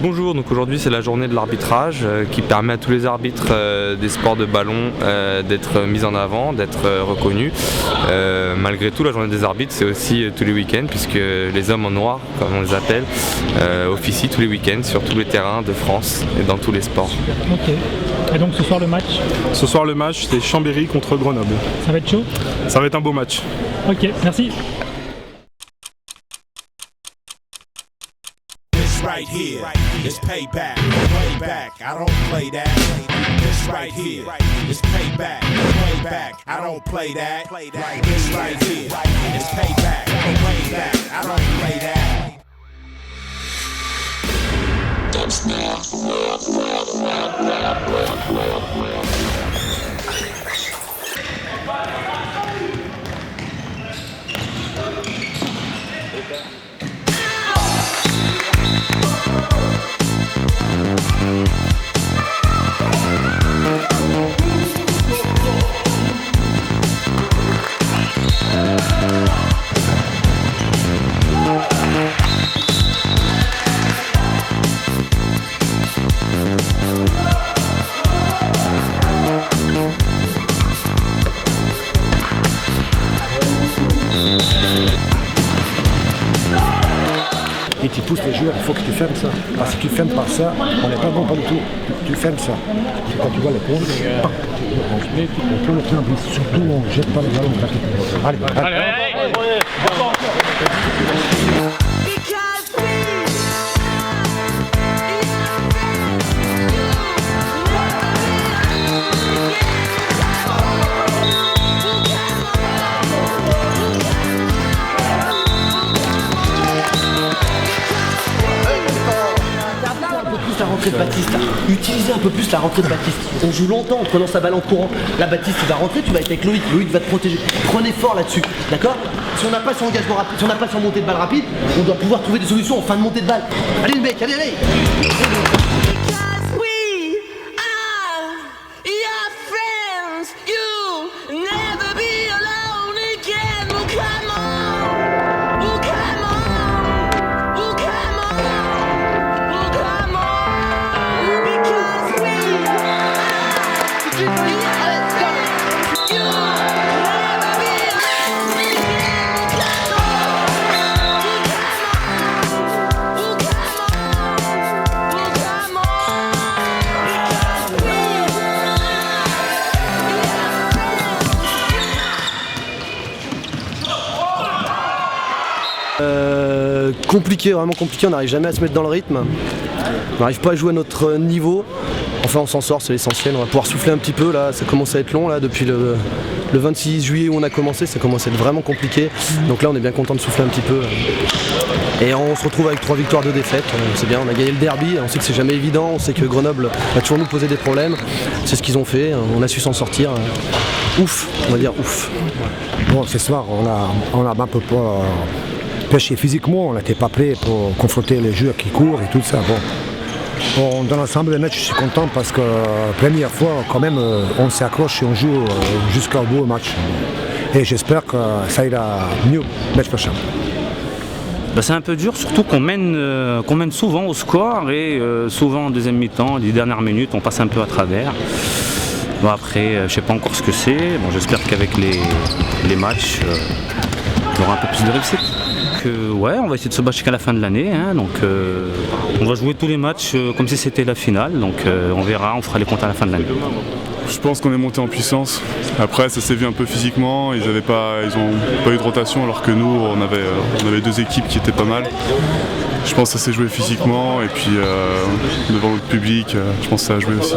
Bonjour, donc aujourd'hui c'est la journée de l'arbitrage qui permet à tous les arbitres des sports de ballon d'être mis en avant, d'être reconnus. Malgré tout, la journée des arbitres c'est aussi tous les week-ends puisque les hommes en noir, comme on les appelle, officient tous les week-ends sur tous les terrains de France et dans tous les sports. Ok. Et donc ce soir le match? Ce soir le match c'est Chambéry contre Grenoble. Ça va être chaud? Ça va être un beau match. Ok, merci. Right here, it's payback, way back, I don't play that. This right here, it's payback, way back, I don't play that. This right here, it's payback, way back, I don't play that. That's not Et tu pousses les joueurs, il faut que tu fermes ça. Parce que si tu fermes par ça, on n'est pas bon, pas du tout. Tu fermes ça. Quand tu vois les points, on peut le faire, mais surtout on ne jette pas le ballon. Allez. La rentrée de Baptiste, utilisez un peu plus la rentrée de Baptiste. On joue longtemps en prenant sa balle en courant. Là Baptiste il va rentrer, tu vas être avec Loïc, Loïc va te protéger. Prenez fort là-dessus, d'accord? Si on n'a pas son engagement rapide, si on n'a pas son montée de balle rapide, on doit pouvoir trouver des solutions en fin de montée de balle. Allez le mec, allez. Compliqué, vraiment compliqué, on n'arrive jamais à se mettre dans le rythme. On n'arrive pas à jouer à notre niveau. Enfin on s'en sort, c'est l'essentiel, on va pouvoir souffler un petit peu là, ça commence à être long là depuis le 26 juillet où on a commencé, ça commence à être vraiment compliqué. Donc là on est bien content de souffler un petit peu. Et on se retrouve avec 3 victoires, 2 défaites, c'est bien, on a gagné le derby, on sait que c'est jamais évident, on sait que Grenoble va toujours nous poser des problèmes, c'est ce qu'ils ont fait, on a su s'en sortir. Ouf, on va dire ouf. Bon, ce soir on a un peu pas pêché physiquement, on n'était pas prêt pour confronter les joueurs qui courent et tout ça. Bon, dans l'ensemble des matchs, je suis content parce que première fois, quand même, on s'accroche et on joue jusqu'au bout au match. Et j'espère que ça ira mieux le match prochain. C'est un peu dur, surtout qu'on mène souvent au score et souvent en deuxième mi-temps, les dernières minutes, on passe un peu à travers. Bon, après, je ne sais pas encore ce que c'est. Bon, j'espère qu'avec les matchs, on aura un peu plus de réussite. Ouais, on va essayer de se battre jusqu'à la fin de l'année, hein, donc on va jouer tous les matchs comme si c'était la finale, donc on verra, on fera les comptes à la fin de l'année. Je pense qu'on est monté en puissance. Après ça s'est vu un peu physiquement, ils n'ont pas eu de rotation alors que nous on avait 2 équipes qui étaient pas mal. Je pense que ça s'est joué physiquement et puis devant le public, je pense que ça a joué aussi.